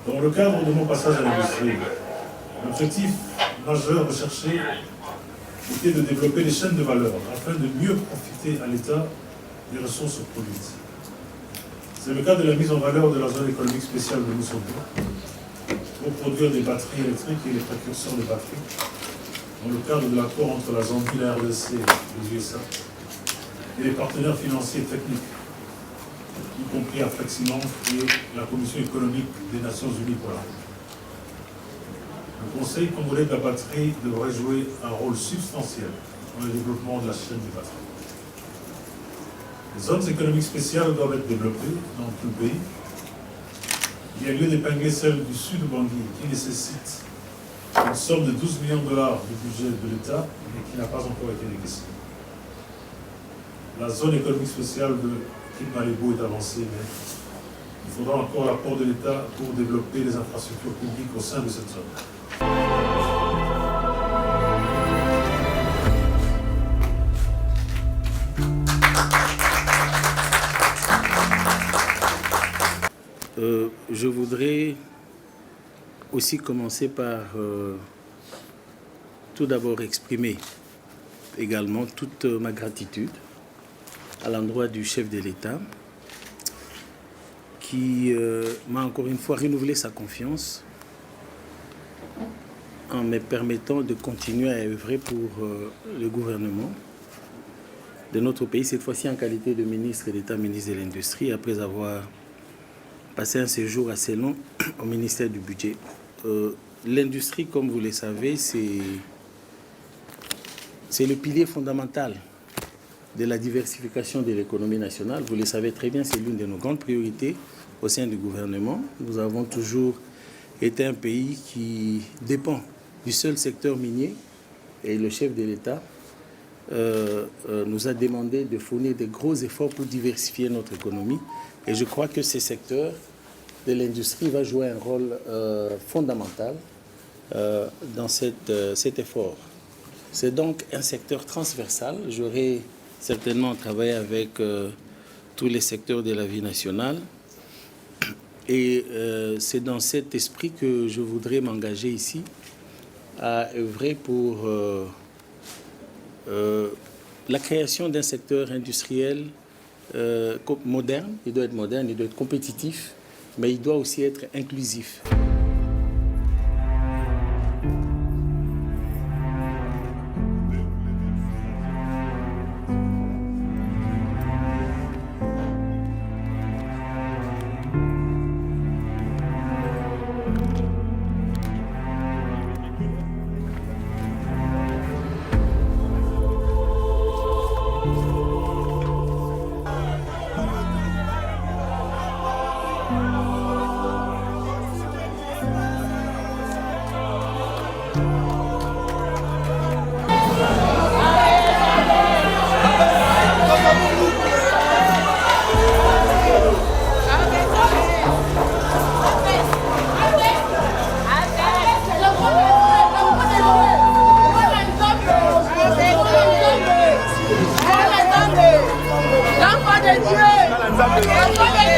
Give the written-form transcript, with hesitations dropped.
Dans le cadre de mon passage à l'industrie, l'objectif majeur recherché était de développer les chaînes de valeur afin de mieux profiter à l'État des ressources produites. C'est le cas de la mise en valeur de la zone économique spéciale de Moussobo pour produire des batteries électriques et les précurseurs de batteries dans le cadre de l'accord entre la Zambie, la RDC et les USA et les partenaires financiers et techniques, y compris à Fleximan et la Commission économique des Nations Unies pour la paix. Le Conseil congolais de la batterie devrait jouer un rôle substantiel dans le développement de la chaîne des batteries. Les zones économiques spéciales doivent être développées dans tout le pays. Il y a lieu d'épingler celle du sud de Bangui qui nécessite une somme de 12 millions de dollars du budget de l'État mais qui n'a pas encore été négociée. La zone économique spéciale de Kidmalebo est avancée, mais il faudra encore l'apport de l'État pour développer les infrastructures publiques au sein de cette zone. Je voudrais aussi commencer par tout d'abord exprimer également toute ma gratitude à l'endroit du chef de l'État qui m'a encore une fois renouvelé sa confiance en me permettant de continuer à œuvrer pour le gouvernement de notre pays, cette fois-ci en qualité de ministre d'État, ministre de l'Industrie, après avoir passé un séjour assez long au ministère du Budget. L'industrie, comme vous le savez, c'est le pilier fondamental de la diversification de l'économie nationale. Vous le savez très bien, c'est l'une de nos grandes priorités au sein du gouvernement. Nous avons toujours été un pays qui dépend du seul secteur minier et le chef de l'État nous a demandé de fournir de gros efforts pour diversifier notre économie. Et je crois que ce secteur de l'industrie va jouer un rôle fondamental dans cet effort. C'est donc un secteur transversal. J'aurai certainement travaillé avec tous les secteurs de la vie nationale. Et c'est dans cet esprit que je voudrais m'engager ici à œuvrer pour la création d'un secteur industriel moderne. Il doit être moderne, il doit être compétitif, mais il doit aussi être inclusif. de Dieu. Enfant de Dieu.